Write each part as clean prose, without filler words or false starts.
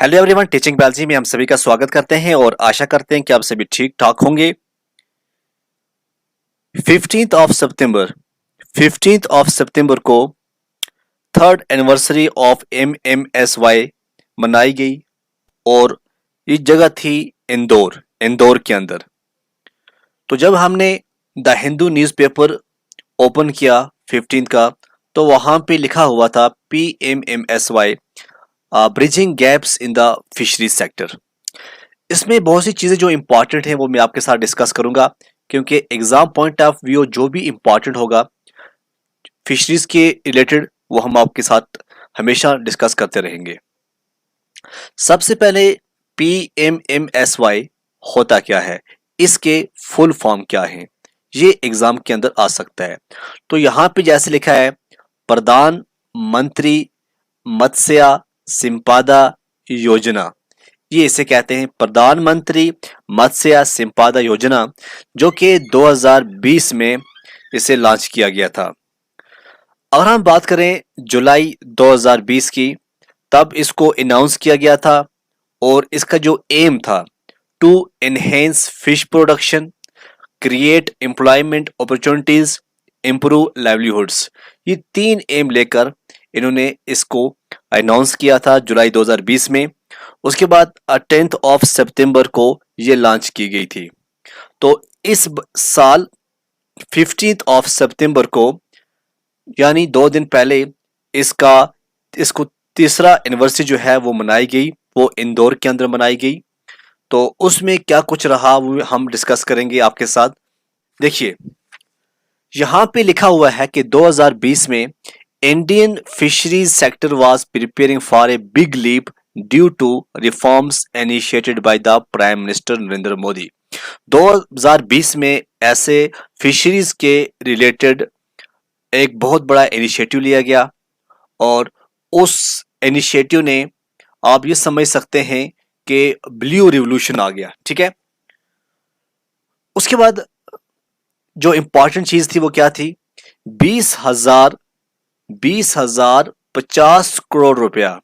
Hello everyone, teaching biology में हम सभी का स्वागत करते हैं और आशा करते हैं कि आप सभी ठीक ठाक होंगे। 15 सितंबर को थर्ड एनिवर्सरी ऑफ MMSY मनाई गई और ये जगह थी इंदौर के अंदर। तो जब हमने द हिंदू न्यूज़पेपर ओपन किया 15 का, तो वहां पे लिखा हुआ था PMMSY bridging gaps in the fisheries sector. इसमें बहुत सी चीज़ें जो इम्पोर्टेंट हैं वो मैं आपके साथ डिस्कस करूंगा, क्योंकि एग्जाम पॉइंट ऑफ व्यू जो भी इम्पोर्टेंट होगा फिशरीज के रिलेटेड वो हम आपके साथ हमेशा डिस्कस करते रहेंगे। सबसे पहले PMMSY होता क्या है, इसके फुल फॉर्म क्या है, ये एग्जाम के अंदर आ सकता है। तो यहाँ पे जैसे लिखा है, प्रधान मंत्री मत्स्य संपदा योजना, ये इसे कहते हैं प्रधानमंत्री मत्स्य संपदा योजना, जो कि 2020 में इसे लॉन्च किया गया था। अगर हम बात करें जुलाई 2020 की, तब इसको अनाउंस किया गया था और इसका जो एम था to enhance fish production, create employment opportunities, improve livelihoods, ये 3 एम लेकर इन्होंने इसको अनाउंस किया था जुलाई 2020 में। उसके बाद 10 सितंबर को ये लॉन्च की गई थी। तो इस साल 15 सितंबर को, यानी 2 दिन पहले, इसको तीसरा एनिवर्सरी जो है वो मनाई गई, वो इंदौर के अंदर मनाई गई। तो उसमें क्या कुछ रहा वो हम डिस्कस करेंगे आपके साथ। देखिए, यहाँ पे लिखा हुआ है कि 2020 में Indian fisheries sector was preparing for a big leap due to reforms initiated by the prime minister Narendra Modi. 2020 में ऐसे फिशरीज के रिलेटेड एक बहुत बड़ा इनिशिएटिव लिया गया और उस इनिशिएटिव ने, आप ये समझ सकते हैं कि ब्लू रिवॉल्यूशन आ गया। ठीक है, उसके बाद जो इंपॉर्टेंट चीज थी वो क्या थी, 20,050 करोड़ रुपया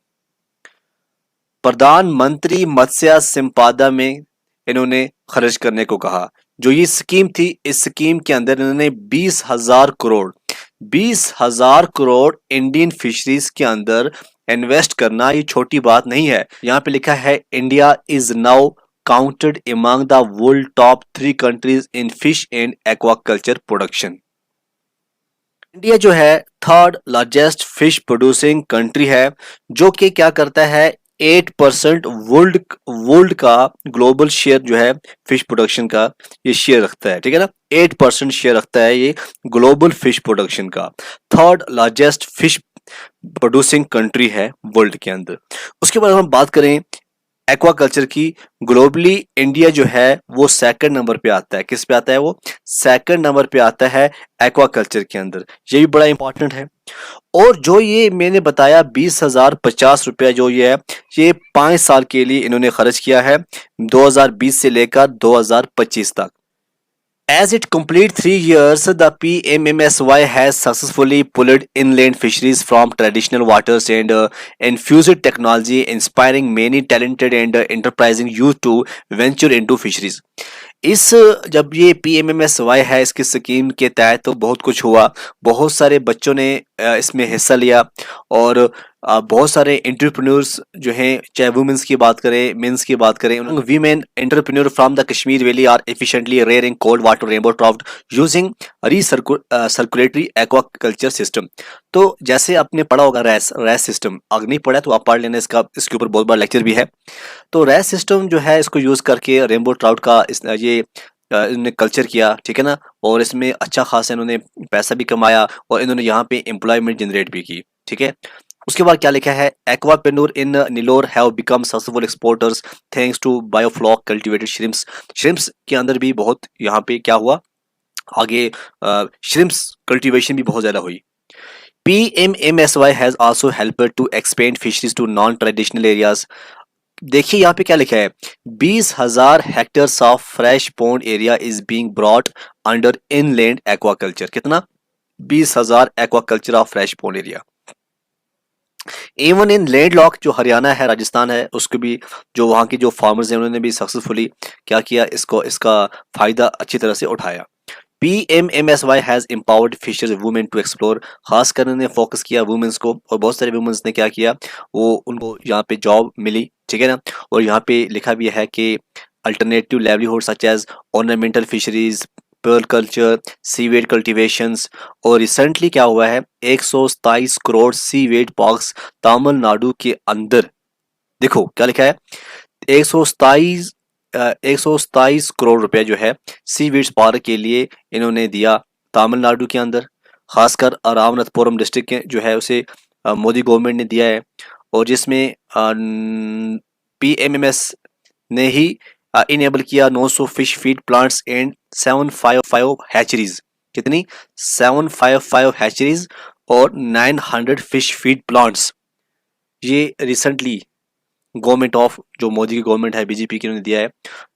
प्रधानमंत्री मत्स्य संपदा में इन्होंने खर्च करने को कहा। जो ये स्कीम थी, इस स्कीम के अंदर इन्होंने 20,000 करोड़ इंडियन फिशरीज के अंदर इन्वेस्ट करना, ये छोटी बात नहीं है। यहाँ पे लिखा है, India is now counted among the world top 3 countries in fish and aquaculture production. India जो है third largest fish producing country है, जो कि क्या करता है, 8% वर्ल्ड का ग्लोबल शेयर जो है फिश प्रोडक्शन का, ये शेयर रखता है। ठीक है ना, 8% शेयर रखता है ये ग्लोबल फिश प्रोडक्शन का। Third largest fish producing country है वर्ल्ड के अंदर। उसके बाद हम बात करें एक्वाकल्चर की, ग्लोबली इंडिया जो है वो सेकंड नंबर पे आता है। किस पे आता है, वो सेकंड नंबर पे आता है एक्वाकल्चर के अंदर। ये भी बड़ा इंपॉर्टेंट है। और जो ये मैंने बताया 20,050 रुपया जो ये है, ये 5 साल के लिए इन्होंने खर्च किया है, 2020 से लेकर 2025 तक। As it complete 3 years, the PMMSY has successfully pulled inland fisheries from traditional waters and infused technology, inspiring many talented and enterprising youth to venture into fisheries. इस जब ये PMMSY है, इसकी स्कीम के तहत तो बहुत कुछ हुआ। बहुत सारे बच्चों ने इसमें हिस्सा लिया और बहुत सारे एंटरप्रेन्योर्स जो हैं, चाहे वुमेन्स की बात करें, मेंस की बात करें, women entrepreneur from the Kashmir valley are efficiently rearing cold water rainbow trout using circulatory aquaculture system. तो जैसे आपने पढ़ा होगा रैस सिस्टम, अगर नहीं पढ़ा तो आप पढ़ लेना, इसके ऊपर बहुत बड़ा लेक्चर भी है। तो रैस सिस्टम जो है, इसको यूज करके रेनबो ट्राउट का ये इन्होंने कल्चर किया। ठीक है ना, और इसमें अच्छा खासा इन्होंने पैसा भी कमाया और इन्होंने यहाँ पे एम्प्लॉयमेंट जनरेट भी की। ठीक है, उसके बाद क्या लिखा है, aquapreneurs in Nellore have become successful exporters thanks to biofloc cultivated shrimps. Shrimps के अंदर भी बहुत यहाँ पे क्या हुआ, आगे श्रिम्प्स कल्टीवेशन भी बहुत ज्यादा हुई। PMMSY has also helped to expand fisheries to non-traditional areas। देखिए यहाँ पे क्या लिखा है, 20,000 hectares of fresh pond area is being brought under inland aquaculture. कितना, 20,000 aquaculture of fresh pond area. Even in landlock जो हरियाणा है, राजस्थान है, उसके भी जो वहाँ के जो फार्मर्स हैं उन्होंने भी सक्सेसफुली क्या किया, इसको इसका फायदा अच्छी तरह से उठाया। PMMSY has empowered fishers women to explore, खासकर उन्होंने फोकस किया वुमेन्स को, और बहुत सारे वुमेन्स ने क्या किया, वो उनको यहाँ पे जॉब मिली, ठीक है ना। और यहाँ पे लिखा भी है कि alternative livelihood such as ornamental fisheries, pearl culture, seaweed cultivations. और रिसेंटली क्या हुआ है, 127 करोड़ सीवेड पार्क्स तमिलनाडु के अंदर, देखो क्या लिखा है, 127 127 करोड़ रुपए जो है सीवीड्स पार्क के लिए इन्होंने दिया तमिलनाडु के अंदर, खासकर रामनाथपुरम डिस्ट्रिक्ट के जो है उसे मोदी गवर्नमेंट ने दिया है। और जिसमें PMMS ने ही इनेबल किया 900 fish feed plants and 755 hatcheries, कितनी, 755 हैचरीज और 900 फिश फीड प्लांट्स, ये रिसेंटली गवर्नमेंट ऑफ जो मोदी की गवर्नमेंट है, बीजेपी की, उन्होंने दिया है,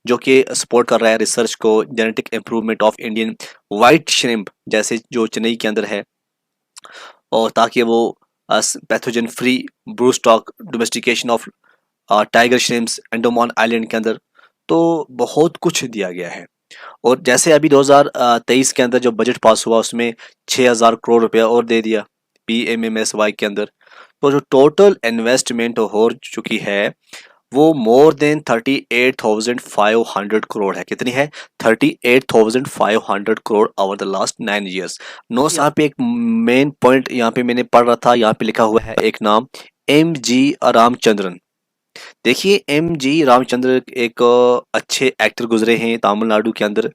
जो कि सपोर्ट कर रहा है रिसर्च को, genetic improvement of Indian white shrimp जैसे जो चेन्नई के अंदर है, और ताकि वो pathogen free brood stock, domestication of tiger shrimps Andaman island के अंदर, तो बहुत कुछ दिया गया है। और जैसे अभी 2023 के अंदर जो बजट पास हुआ उसमें 6000 करोड़ रुपया और दे दिया PMMSY के अंदर, तो जो टोटल इन्वेस्टमेंट हो चुकी है वो मोर देन 38,500 करोड़ है, कितनी है, 38,500 crore over the last 9 years. No, यहाँ पे एक मेन पॉइंट यहाँ पे मैंने पढ़ रहा था, यहाँ पे लिखा हुआ है एक नाम, MG रामचंद्रन। देखिए MG रामचंद्र एक अच्छे एक्टर गुजरे हैं तमिलनाडु के अंदर,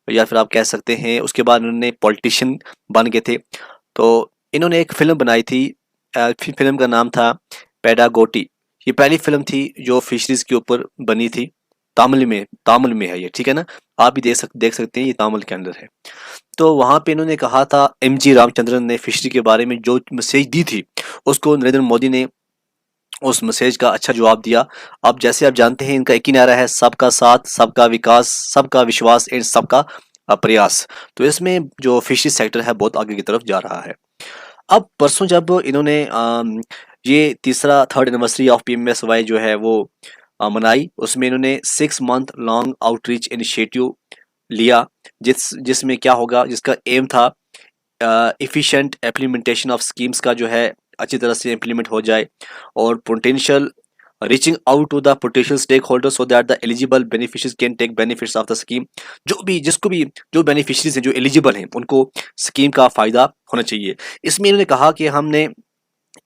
या फिर आप कह सकते हैं उसके बाद उन्होंने पॉलिटिशियन बन गए थे। तो इन्होंने एक फिल्म बनाई थी, फिल्म का नाम था पेडागोटी। ये पहली फिल्म थी जो फिशरीज के ऊपर बनी थी, तामिल में है ये, ठीक है ना, आप भी देख सकते हैं, ये तामिल के अंदर है। तो वहां पे इन्होंने कहा था, MG रामचंद्रन ने फिशरी के बारे में जो मैसेज दी थी उसको नरेंद्र मोदी ने उस मैसेज का अच्छा जवाब दिया। अब जैसे आप जानते हैं इनका एक ही नारा है, सबका साथ, सबका विकास, सबका विश्वास एंड सबका प्रयास। तो इसमें जो फिशरी सेक्टर है बहुत आगे की तरफ जा रहा है। अब परसों जब इन्होंने ये तीसरा थर्ड एनिवर्सरी ऑफ PMMSY जो है वो मनाई, उसमें इन्होंने 6 मंथ लॉन्ग आउटरीच इनिशिएटिव लिया, जिसमें क्या होगा, जिसका एम था इफिशिएंट इम्प्लीमेंटेशन ऑफ स्कीम्स का जो है अच्छी तरह से इम्प्लीमेंट हो जाए, और potential reaching out to the potential stakeholder so that the eligible beneficiaries can take benefits of the scheme. जो भी जिसको भी जो बेनिफिशरीज हैं जो एलिजिबल हैं उनको स्कीम का फायदा होना चाहिए। इसमें इन्होंने कहा कि हमने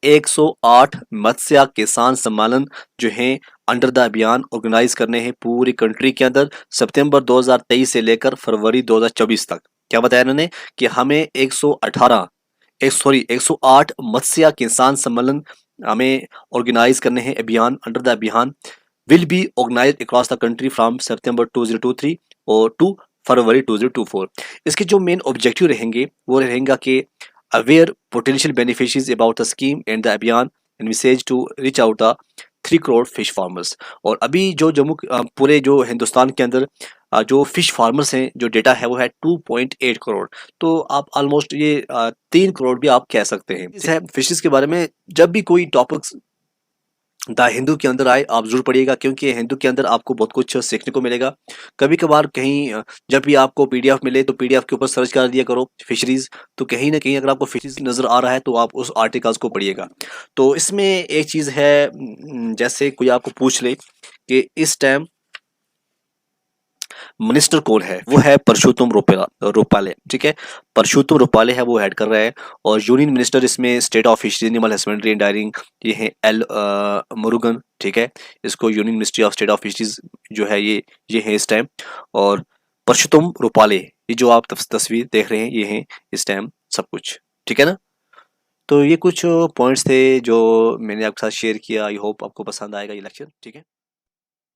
108 मत्स्य किसान सम्मेलन जो हैं अंडर द अभियान ऑर्गेनाइज करने हैं पूरी कंट्री के अंदर, सितंबर 2023 से लेकर फरवरी 2024 तक। क्या बताया इन्होंने कि हमें 108 मत्स्य किसान सम्मेलन हमें ऑर्गेनाइज करने हैं, अभियान अंडर द अभियान will be organise across the country from सितंबर 2023 और टू फरवरी 2024। इसके जो मेन ऑब्जेक्टिव रहेंगे वो रहेगा कि aware potential beneficiaries about the scheme and the अभियान and message to reach out the 3 crore fish farmers. और अभी जो पूरे जो हिंदुस्तान के अंदर जो फिश फार्मर्स हैं, जो डेटा है वो है 2.8 करोड़। तो आप ऑलमोस्ट ये 3 करोड़ भी आप कह सकते हैं। इस है फिशेस के बारे में, जब भी कोई टॉपिक्स द हिंदू के अंदर आए आप जरूर पढ़िएगा, क्योंकि हिंदू के अंदर आपको बहुत कुछ सीखने को मिलेगा। कभी कभार कहीं जब भी आपको PDF मिले तो PDF के ऊपर सर्च कर दिया करो फिशरीज, तो कहीं ना कहीं अगर आपको फिशरीज नजर आ रहा है तो आप उस आर्टिकल्स को पढ़िएगा। तो इसमें एक चीज है, जैसे कोई आपको पूछ ले कि इस टाइम मिनिस्टर कौन है, वो है परशुत्तम रुपाले, ठीक है, परशुत्तम रुपाले है वो हेड कर रहा है। और यूनियन मिनिस्टर इसमें state of fishery, animal husbandry and daring, ये है L मुरुगन, ठीक है, इसको union ministry of state of fisheries जो है ये है इस टाइम। और परशुत्तम रुपाले, ये जो आप तस्वीर देख रहे हैं ये है इस टाइम सब कुछ, ठीक है ना। तो ये कुछ पॉइंट्स थे जो मैंने आपके साथ शेयर किया, आई होप आपको पसंद आएगा ये लेक्चर, ठीक है।